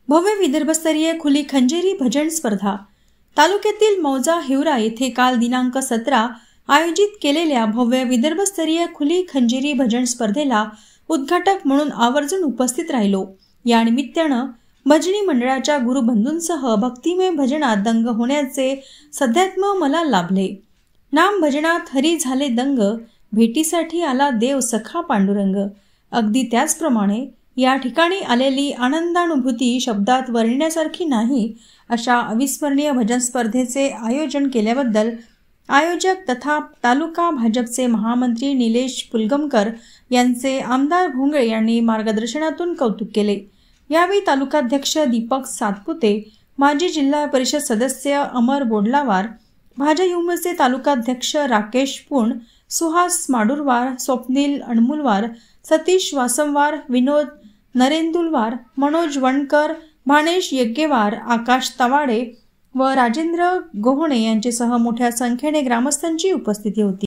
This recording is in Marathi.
भव्य विदर्भस्तरीय खुली खंजेरी भजन स्पर्धा तालुक्यातील मौजा हिवरा येथे काल दिनांक 17 आयोजित केलेल्या भव्य विदर्भस्तरीय खुली खंजेरी भजन स्पर्धेला उद्घाटक म्हणून आवर्जून उपस्थित राहिलो। या निमित्तानं भजनी मंडळाच्या गुरुबंधूंसह भक्तिमय भजनात दंग होण्याचे सध्यात्म मला लाभले। नाम भजनात हरी झाले दंग, भेटीसाठी आला देव सखा पांडुरंग। अगदी त्याचप्रमाणे या ठिकाणी आलेली आनंदानुभूती शब्दात वर्णण्यासारखी नाही। अशा अविस्मरणीय भजन स्पर्धेचे आयोजन केल्याबद्दल आयोजक तथा तालुका भाजपचे महामंत्री निलेश पुलगमकर यांचे आमदार भोंगळे यांनी मार्गदर्शनातून कौतुक केले। यावेळी तालुकाध्यक्ष दीपक सातपुते, माजी जिल्हा परिषद सदस्य अमर बोडलावार, भाजयुमचे तालुकाध्यक्ष राकेश पुण, सुहास माडुरवार, स्वप्नील अणमुलवार, सतीश वासमवार, विनोद नरेंदुलवार, मनोज वणकर, भाणेश यज्ञेवार, आकाश तवाडे व राजेंद्र गोहणे यांच्यासह मोठ्या संख्येने ग्रामस्थांची उपस्थिती होती।